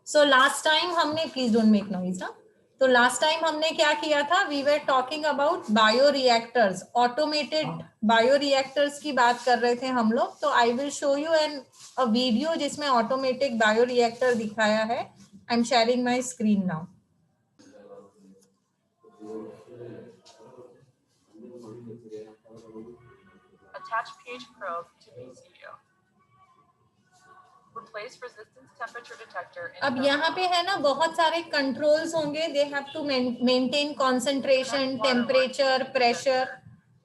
सो last time हमने, please don't make noise ना, तो लास्ट टाइम हमने क्या किया था, we were talking about bio reactors, automated bio reactors की बात कर रहे थे हम लोग. तो I will show you an a video जिसमें ऑटोमेटिक बायो रिएक्टर दिखाया है. I am sharing my screen now. Attach pH probe to VCU. Replace resistance temperature detector. अब यहाँ पे है ना बहुत सारे कंट्रोल्स होंगे. They have to maintain concentration, temperature, pressure.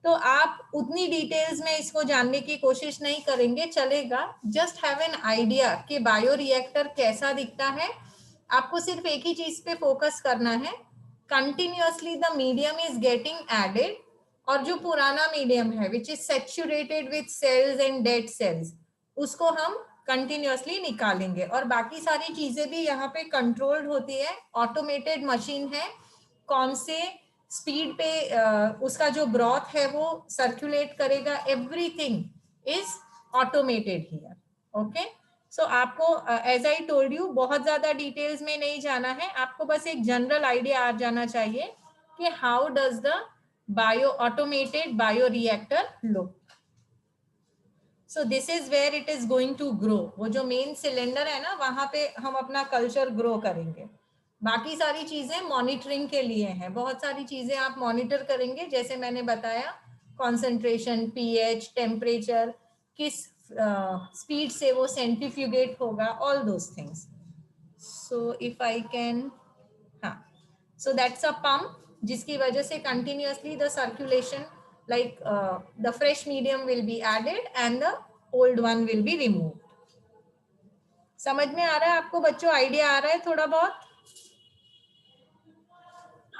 तो आप उतनी डिटेल्स में इसको जानने की कोशिश नहीं करेंगे, चलेगा. जस्ट हैव एन आइडिया कि बायो रिएक्टर कैसा दिखता है. आपको सिर्फ एक ही चीज पे फोकस करना है. Continuously the medium is getting added, और जो पुराना मीडियम है which is saturated with cells and dead cells, उसको हम कंटिन्यूअसली निकालेंगे. और बाकी सारी चीजें भी यहाँ पे कंट्रोल्ड होती है. ऑटोमेटेड मशीन है. कौन से स्पीड पे उसका जो ब्रॉथ है वो सर्कुलेट करेगा, everything is automated here. Okay. So आपको एज आई टोल्ड यू बहुत ज्यादा डिटेल्स में नहीं जाना है. आपको बस एक जनरल आइडिया आ जाना चाहिए कि how does the bio automated bio reactor look. So this is where it is going to grow. वो जो मेन सिलेंडर है ना, वहां पे हम अपना कल्चर ग्रो करेंगे. बाकी सारी चीजें मॉनिटरिंग के लिए हैं. बहुत सारी चीजें आप मॉनिटर करेंगे, जैसे मैंने बताया, कंसंट्रेशन, पीएच, टेम्परेचर, किस स्पीड से वो सेंट्रीफ्यूगेट होगा, all those things. So if I can, हाँ, सो दैट्स अ पंप जिसकी वजह से continuously the circulation, like the fresh medium will be added and the old one will be removed. समझ में आ रहा है आपको बच्चों? आइडिया आ रहा है थोड़ा बहुत?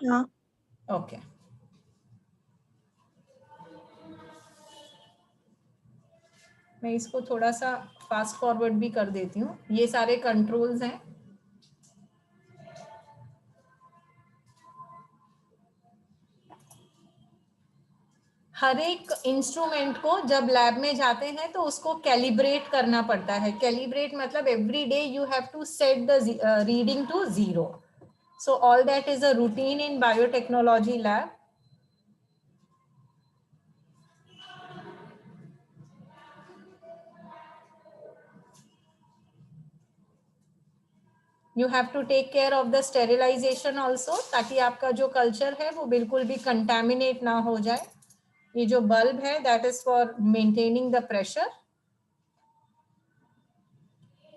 हाँ. ओके. मैं इसको थोड़ा सा फास्ट फॉरवर्ड भी कर देती हूँ. ये सारे कंट्रोल्स हैं. हर एक इंस्ट्रूमेंट को जब लैब में जाते हैं तो उसको कैलिब्रेट करना पड़ता है. कैलिब्रेट मतलब every day you have to set the reading to 0. So all that is a routine in biotechnology lab. You have to take care of the sterilization also, ताकि आपका जो कल्चर है वो बिल्कुल भी कंटेमिनेट ना हो जाए. ये जो बल्ब है that is for maintaining the pressure.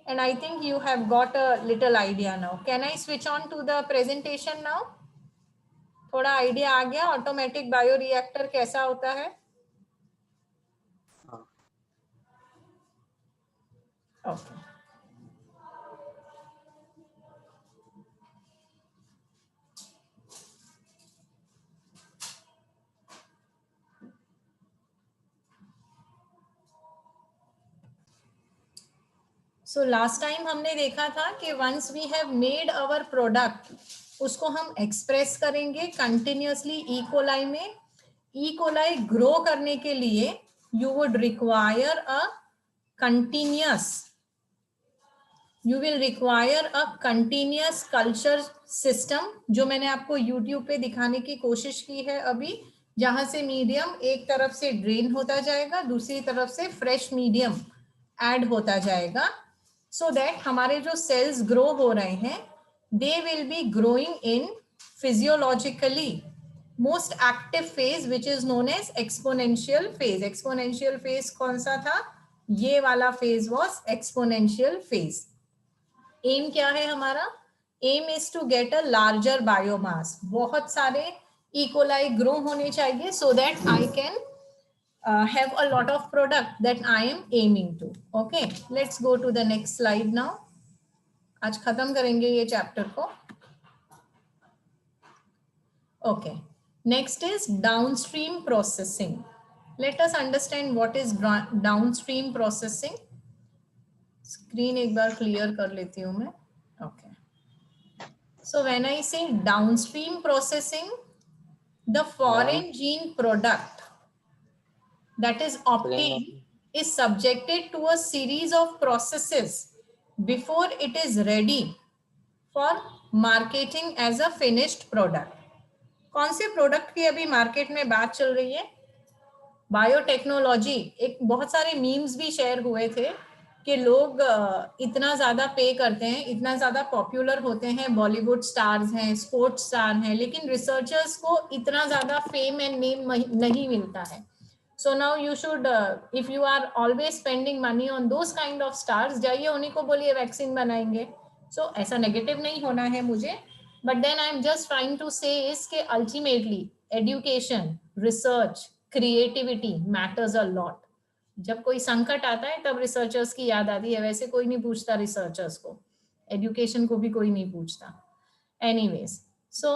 And I think you have got a little idea now. Can I switch on to the presentation now? थोड़ा आइडिया आ गया ऑटोमेटिक बायो रिएक्टर कैसा होता है? ओके. सो लास्ट टाइम हमने देखा था कि once we have made our product, उसको हम एक्सप्रेस करेंगे कंटिन्यूअसली ई कोलाई में. ई कोलाई ग्रो करने के लिए you would require a continuous, you will require a continuous culture system, जो मैंने आपको YouTube पे दिखाने की कोशिश की है अभी, जहां से मीडियम एक तरफ से ड्रेन होता जाएगा, दूसरी तरफ से फ्रेश मीडियम ऐड होता जाएगा, so that हमारे जो सेल्स ग्रो हो रहे हैं they will be growing in physiologically most active phase which is known as exponential phase. exponential phase कौन सा था? ये वाला phase was exponential phase. Aim क्या है हमारा? Aim is to get a larger biomass. बहुत सारे इकोलाई ग्रो होने चाहिए so that I can have a lot of product that I am aiming to. Okay, let's go to the next slide now. आज खत्म करेंगे ये chapter को. Okay, next is downstream processing. Let us understand what is downstream processing. Screen एक बार clear कर लेती हूँ मैं. ओके, सो व्हेन आई से downstream processing, the foreign gene product that is obtained is subjected to a series of processes before it is ready for marketing as a finished product. कौन से product की अभी market में बात चल रही है? बायोटेक्नोलॉजी. एक बहुत सारे मीम्स भी शेयर हुए थे कि लोग इतना ज्यादा पे करते हैं, इतना ज्यादा पॉपुलर होते हैं, बॉलीवुड स्टार्स हैं, स्पोर्ट्स स्टार हैं, लेकिन रिसर्चर्स को इतना ज्यादा फेम एंड नेम नहीं मिलता है. So now you should, if you are always spending money on those kind of stars, जाइए उन्हीं को बोलिए वैक्सीन बनाएंगे. So ऐसा नेगेटिव नहीं होना है मुझे, but then I am just trying to say is कि ultimately education, research, creativity matters a lot. जब कोई संकट आता है तब रिसर्चर्स की याद आती है, वैसे कोई नहीं पूछता रिसर्चर्स को, एजुकेशन को भी कोई नहीं पूछता. Anyways, so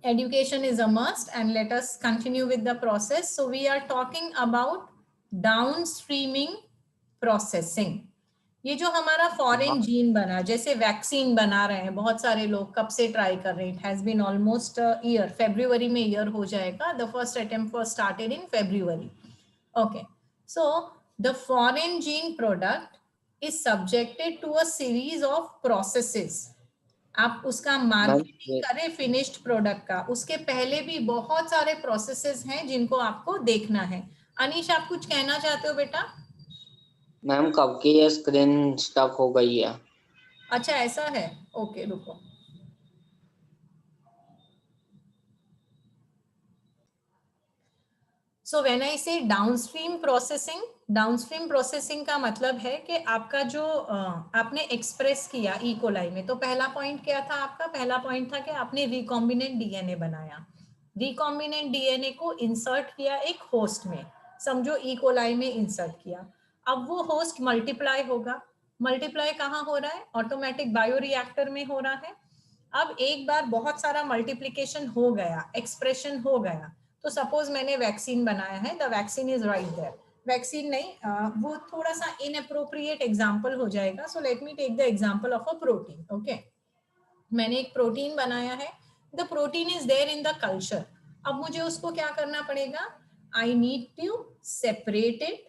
education is a must, and let us continue with the process. So we are talking about downstreaming processing. ये जो हमारा फॉरेन जीन बना, जैसे वैक्सीन बना रहे हैं बहुत सारे लोग, कब से ट्राई कर रहे हैं, it has been almost year, February में ईयर हो जाएगा. The first attempt was started in February. Okay, so the foreign gene product is subjected to a series of processes. आप उसका मार्केटिंग करें फिनिश्ड प्रोडक्ट का, उसके पहले भी बहुत सारे प्रोसेसेस हैं जिनको आपको देखना है. अनीश, आप कुछ कहना चाहते हो बेटा? मैम कब की ये स्क्रीन स्टक हो गई है? अच्छा ऐसा है, ओके रुको. सो व्हेन आई से डाउनस्ट्रीम प्रोसेसिंग, डाउनस्ट्रीम प्रोसेसिंग का मतलब है कि आपका जो आपने एक्सप्रेस किया ई कोलाई में, तो पहला पॉइंट क्या था आपका? पहला पॉइंट था कि आपने रिकॉम्बिनेंट डीएनए बनाया. रिकॉम्बिनेंट डीएनए को इंसर्ट किया एक होस्ट में, समझो ई कोलाई में इंसर्ट किया. अब वो होस्ट मल्टीप्लाई होगा. मल्टीप्लाई कहाँ हो रहा है? ऑटोमेटिक बायोरिएक्टर में हो रहा है. अब एक बार बहुत सारा मल्टीप्लिकेशन हो गया, एक्सप्रेशन हो गया, तो सपोज मैंने वैक्सीन बनाया है, the vaccine is right there. Vaccine नहीं, वो थोड़ा सा इनअप्रोप्रिएट एग्जांपल हो जाएगा. So let me take the example of a protein. Okay, मैंने एक प्रोटीन बनाया है, the protein is there in the culture. अब मुझे उसको क्या करना पड़ेगा? I need to separate it,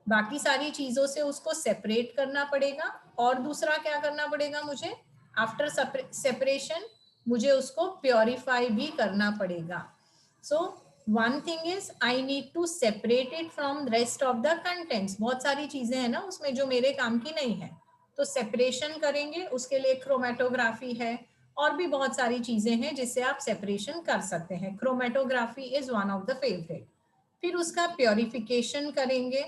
बाकी सारी चीजों से उसको सेपरेट करना पड़ेगा. और दूसरा क्या करना पड़ेगा मुझे? आफ्टर सेपरेशन मुझे उसको प्योरीफाई भी करना पड़ेगा. So one thing is I need to separate it from rest of the contents. बहुत सारी चीजें हैं ना उसमें जो मेरे काम की नहीं है, तो सेपरेशन करेंगे, उसके लिए क्रोमेटोग्राफी है, और भी बहुत सारी चीजें हैं जिससे आप सेपरेशन कर सकते हैं. Chromatography is one of the favourite. फिर उसका प्योरिफिकेशन करेंगे,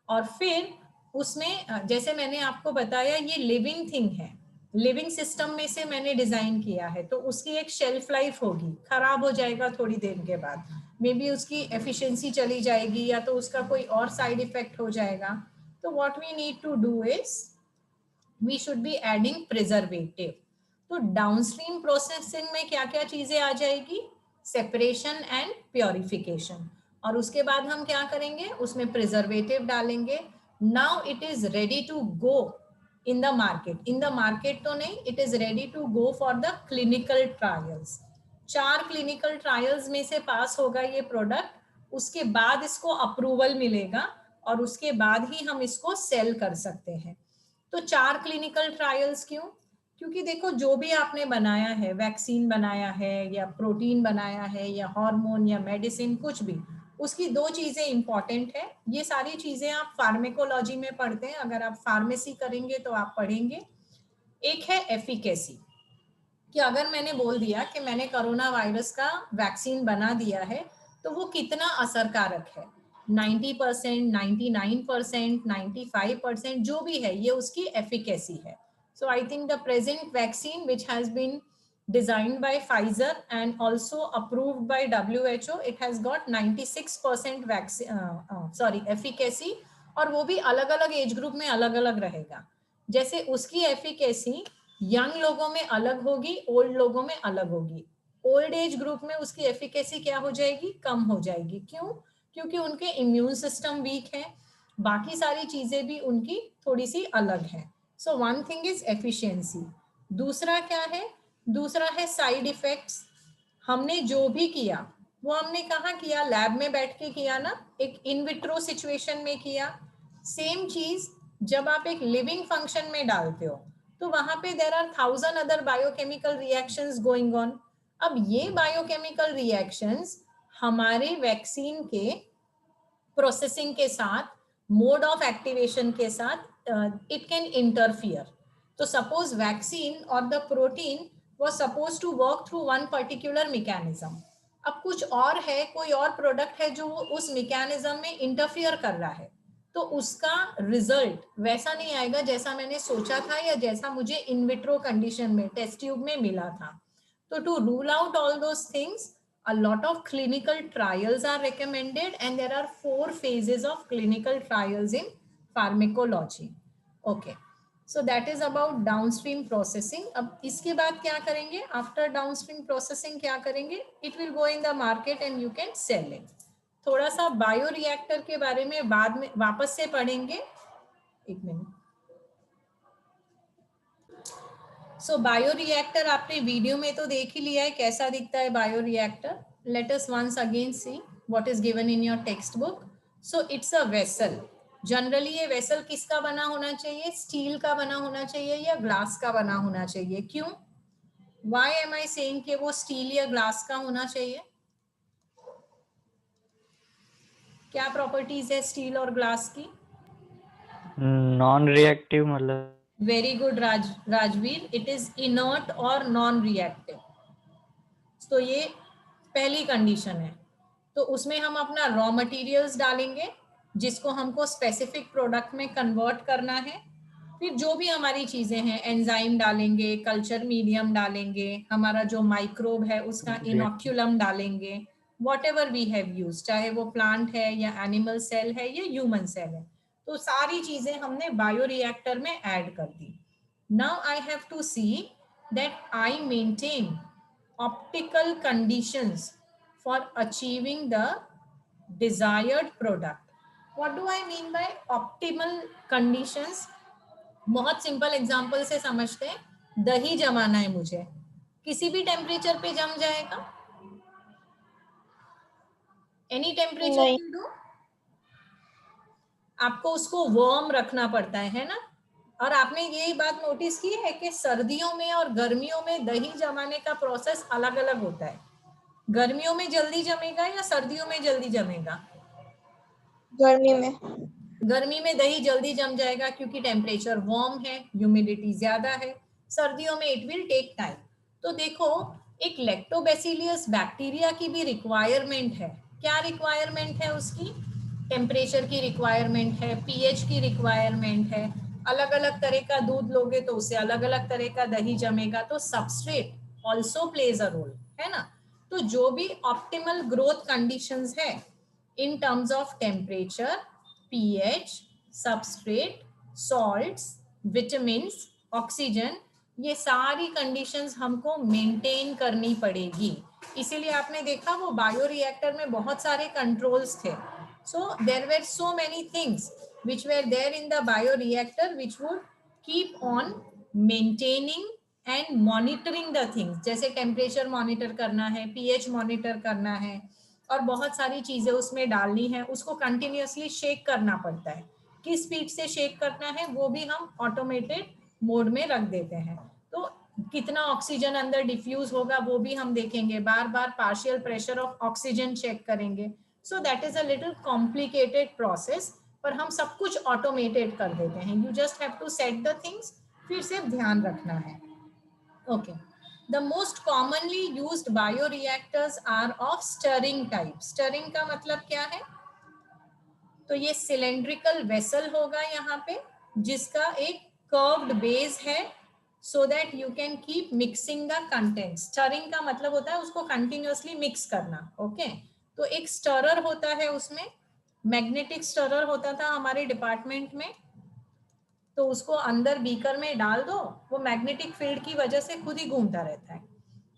और फिर उसमें जैसे मैंने आपको बताया ये लिविंग थिंग है, लिविंग सिस्टम में से मैंने डिजाइन किया है, तो उसकी एक शेल्फ लाइफ होगी, खराब हो जाएगा थोड़ी देर के बाद, मे बी उसकी एफिशिएंसी चली जाएगी, या तो उसका कोई और साइड इफेक्ट हो जाएगा. तो what we need to do is we should be adding preservative. तो डाउनस्ट्रीम प्रोसेसिंग में क्या क्या चीजें आ जाएगी? Separation and purification. और उसके बाद हम क्या करेंगे? उसमें प्रिजर्वेटिव डालेंगे. Now it is ready to go in the market. In the market तो नहीं, it is ready to go for the clinical trials. 4 clinical trials में से पास होगा ये प्रोडक्ट, उसके बाद इसको अप्रूवल मिलेगा, और उसके बाद ही हम इसको सेल कर सकते हैं. तो 4 क्लिनिकल ट्रायल्स क्यों? क्योंकि देखो जो भी आपने बनाया है, वैक्सीन बनाया है या प्रोटीन बनाया है या हार्मोन या मेडिसिन, कुछ भी, उसकी 2 चीजें इंपॉर्टेंट है. ये सारी चीजें आप फार्मेकोलॉजी में पढ़ते हैं, अगर आप फार्मेसी करेंगे तो आप पढ़ेंगे. एक है एफिकेसी, कि अगर मैंने बोल दिया कि मैंने कोरोना वायरस का वैक्सीन बना दिया है, तो वो कितना असरकारक है. 90%, 99%, 95%, जो भी है, ये उसकी एफिकेसी है. So I think the present vaccine which has been designed by Pfizer and also approved by WHO, it has got 96% vaccine efficacy, और वो भी अलग अलग एज ग्रुप में अलग अलग रहेगा. जैसे उसकी एफिकेसी यंग लोगों में अलग होगी, ओल्ड लोगों में अलग होगी. ओल्ड एज ग्रुप में उसकी एफिकेसी क्या हो जाएगी? कम हो जाएगी. क्यों? क्योंकि उनके इम्यून सिस्टम वीक है, बाकी सारी चीजें भी उनकी थोड़ी सी अलग है. सो वन थिंग इज एफिशिएंसी. दूसरा क्या है? दूसरा है साइड इफेक्ट्स. हमने जो भी किया वो हमने कहाँ किया? लैब में बैठ के किया ना, एक इन विट्रो सिचुएशन में किया. सेम चीज जब आप एक लिविंग फंक्शन में डालते हो तो वहां पे there are 1000 other biochemical reactions going on. अब ये बायोकेमिकल रिएक्शंस हमारे वैक्सीन के प्रोसेसिंग के साथ, मोड ऑफ एक्टिवेशन के साथ इट कैन इंटरफियर। तो सपोज वैक्सीन और the protein was supposed to work through one particular mechanism, अब कुछ और है, कोई और प्रोडक्ट है जो उस मैकेनिज्म में इंटरफियर कर रहा है, तो उसका रिजल्ट वैसा नहीं आएगा जैसा मैंने सोचा था या जैसा मुझे इन विट्रो कंडीशन में टेस्ट ट्यूब में मिला था। तो to rule out all those things a lot of clinical trials are recommended and there are 4 phases of clinical trials in pharmacology. Okay, so that is about downstream processing. अब इसके बाद क्या करेंगे, after downstream processing क्या करेंगे, it will go in the market and you can sell it. थोड़ा सा bioreactor के बारे में बाद में वापस से पढ़ेंगे, एक मिनट। सो बायोरिएक्टर आपने वीडियो में तो देख ही लिया है कैसा दिखता है bioreactor. Let us once again see what is given in your text book. So it's a vessel. Generally ये वेसल किसका बना होना चाहिए, स्टील का बना होना चाहिए या ग्लास का बना होना चाहिए, क्यों, व्हाई एम आई सेइंग कि वो स्टील या ग्लास का होना चाहिए, क्या प्रॉपर्टीज है स्टील और ग्लास की? नॉन रिएक्टिव, मतलब very good Rajveer, it is inert और नॉन रिएक्टिव। तो ये पहली कंडीशन है। तो उसमें हम अपना रॉ मटेरियल्स डालेंगे जिसको हमको स्पेसिफिक प्रोडक्ट में कन्वर्ट करना है। फिर जो भी हमारी चीजें हैं, एंजाइम डालेंगे, कल्चर मीडियम डालेंगे, हमारा जो माइक्रोब है उसका इनोक्यूलम डालेंगे, whatever we have use, चाहे वो प्लांट है या एनिमल सेल है या ह्यूमन सेल है, तो सारी चीजें हमने बायोरिएक्टर में ऐड कर दी। Now I have to see that I maintain optical conditions for achieving the desired product. What do I mean by optimal conditions? बहुत सिंपल एग्जांपल से समझते हैं। दही जमाना है मुझे, किसी भी टेम्परेचर पे जम जाएगा, एनी टेम्परेचर विल डू। आपको उसको वार्म रखना पड़ता है ना। और आपने यही बात नोटिस की है कि सर्दियों में और गर्मियों में दही जमाने का प्रोसेस अलग अलग होता है। गर्मियों में जल्दी जमेगा या सर्दियों में जल्दी जमेगा? गर्मी में। गर्मी में दही जल्दी जम जाएगा क्योंकि टेम्परेचर वार्म है, ह्यूमिडिटी ज्यादा है। सर्दियों में इट विल टेक टाइम। तो देखो, एक लैक्टोबैसिलियस बैक्टीरिया की भी रिक्वायरमेंट है। क्या रिक्वायरमेंट है उसकी? टेम्परेचर की रिक्वायरमेंट है, पीएच की रिक्वायरमेंट है। अलग अलग तरह का दूध लोगे तो उससे अलग अलग तरह का दही जमेगा। तो substrate also plays a role, है ना। तो जो भी ऑप्टिमल ग्रोथ कंडीशंस है in terms of temperature, pH, substrate, salts, vitamins, oxygen, ये सारी कंडीशंस हमको मेंटेन करनी पड़ेगी। इसीलिए आपने देखा वो बायोरिएक्टर में बहुत सारे कंट्रोल्स थे। So there were so many things which were there in the bioreactor which would keep on maintaining and monitoring the things, जैसे टेम्परेचर मॉनिटर करना है, पीएच मॉनिटर करना है, और बहुत सारी चीजें उसमें डालनी है। उसको कंटिन्यूअसली शेक करना पड़ता है, किस स्पीड से शेक करना है वो भी हम ऑटोमेटेड मोड में रख देते हैं। तो कितना ऑक्सीजन अंदर डिफ्यूज होगा वो भी हम देखेंगे, बार बार partial pressure of oxygen check करेंगे। So that is a little complicated process, पर हम सब कुछ ऑटोमेटेड कर देते हैं। You just have to set the things, फिर सिर्फ ध्यान रखना है। Okay, the most commonly used bioreactors are of stirring type. Stirring का मतलब क्या है? तो ये सिलेंड्रिकल वेसल होगा यहाँ पे जिसका एक कर्व्ड बेस है, so that you can keep mixing the contents. Stirring का मतलब होता है उसको continuously mix करना। ओके, तो एक स्टरर होता है उसमें, मैग्नेटिक स्टरर होता था हमारे डिपार्टमेंट में। तो उसको अंदर बीकर में डाल दो, वो मैग्नेटिक फील्ड की वजह से खुद ही घूमता रहता है।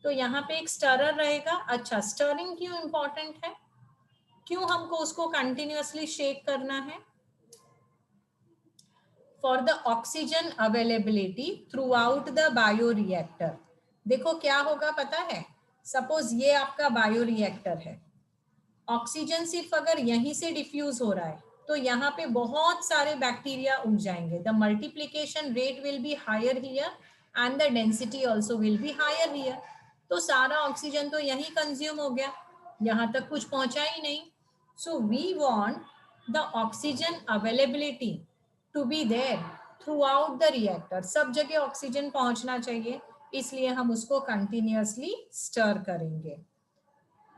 तो यहाँ पे एक स्टरर रहेगा। अच्छा, स्टरिंग क्यों इंपॉर्टेंट है, क्यों हमको उसको कंटिन्यूअसली शेक करना है? For the oxygen availability throughout the bioreactor. देखो क्या होगा पता है, सपोज ये आपका बायोरिएक्टर है, ऑक्सीजन सिर्फ अगर यहीं से डिफ्यूज हो रहा है तो यहाँ पे बहुत सारे बैक्टीरिया उग जाएंगे. The multiplication rate will be higher here and the density also will be higher here. तो सारा ऑक्सीजन तो यही कंज्यूम हो गया, यहाँ तक कुछ पहुंचा ही नहीं. So we want the oxygen availability to be there throughout the reactor. सब जगह ऑक्सीजन पहुंचना चाहिए, इसलिए हम उसको कंटिन्यूअसली स्टर करेंगे.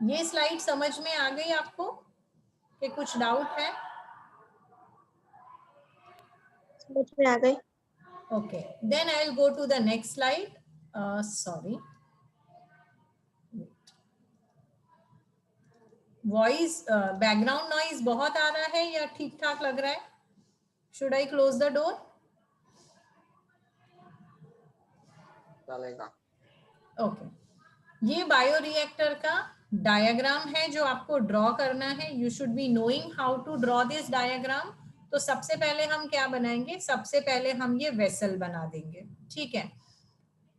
ये स्लाइड समझ में आ गई आपको कि कुछ डाउट है? समझ में आ गई. Okay, then I will go to the next slide. Sorry. Voice, background noise बहुत आ रहा है या ठीक ठाक लग रहा है? Should I close the door? चलेगा. Okay. ये बायोरिएक्टर का डायग्राम है जो आपको ड्रॉ करना है. You should be knowing how to draw this diagram. तो सबसे पहले हम क्या बनाएंगे? सबसे पहले हम ये वेसल बना देंगे. ठीक है,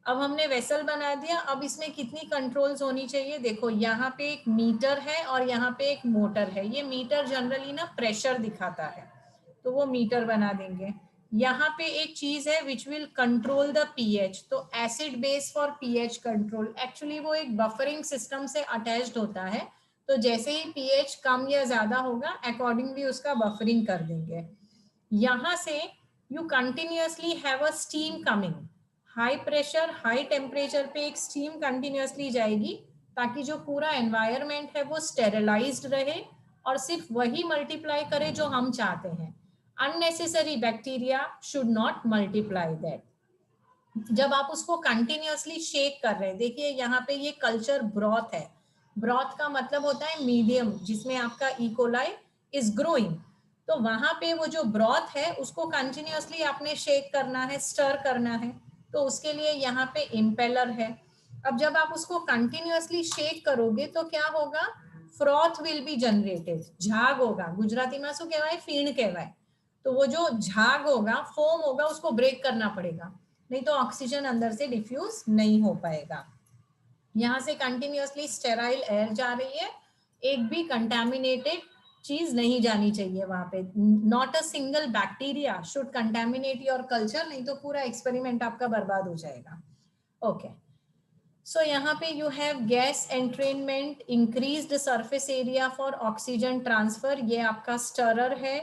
अब हमने वेसल बना दिया. अब इसमें कितनी कंट्रोल्स होनी चाहिए? देखो यहाँ पे एक मीटर है और यहाँ पे एक मोटर है. ये मीटर जनरली ना प्रेशर दिखाता है, तो वो मीटर बना देंगे. यहाँ पे एक चीज है which will control the pH. तो acid base for pH control. Actually वो एक बफरिंग सिस्टम से अटैच्ड होता है, तो जैसे ही पीएच कम या ज्यादा होगा अकॉर्डिंगली उसका बफरिंग कर देंगे. यहाँ से you continuously have a steam coming. High pressure high temperature पे एक स्टीम कंटिन्यूअसली जाएगी ताकि जो पूरा एनवायरनमेंट है वो स्टेरिलाइज्ड रहे और सिर्फ वही मल्टीप्लाई करे जो हम चाहते हैं. Unnecessary bacteria should not multiply that. जब आप उसको कंटिन्यूअसली शेक कर रहे हैं, देखिए यहाँ पे ये कल्चर ब्रॉथ है. ब्रॉथ का मतलब होता है मीडियम जिसमें आपका इकोलाई इज ग्रोइंग. तो वहां पे वो जो ब्रॉथ है उसको कंटिन्यूअसली आपने शेक करना है, स्टर करना है. तो उसके लिए यहाँ पे इम्पेलर है. अब जब आप उसको कंटिन्यूअसली शेक करोगे तो क्या होगा? Froth will be generated. झाग होगा. गुजराती में शू कहवाय? फीण कहवाय. तो वो जो झाग होगा, फोम होगा, उसको ब्रेक करना पड़ेगा, नहीं तो ऑक्सीजन अंदर से डिफ्यूज नहीं हो पाएगा. यहाँ से कंटिन्यूअसली स्टेराइल एयर जा रही है, एक भी कंटामिनेटेड चीज नहीं जानी चाहिए वहां पे. Not a single bacteria should contaminate your culture, नहीं तो पूरा एक्सपेरिमेंट आपका बर्बाद हो जाएगा. ओके, सो यहाँ पे you have gas entrainment, increased surface area for oxygen transfer. ये आपका स्टरर है.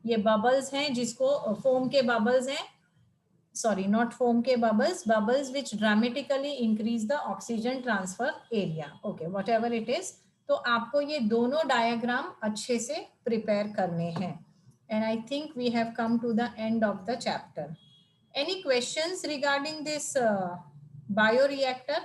ये बबल्स हैं जिसको फोम के बबल्स हैं, sorry not foam के bubbles, bubbles which dramatically increase the oxygen transfer area. Okay, whatever it is. तो आपको ये दोनों डायग्राम अच्छे से प्रिपेयर करने हैं. And I think we have come to the end of the chapter. Any questions regarding this bioreactor?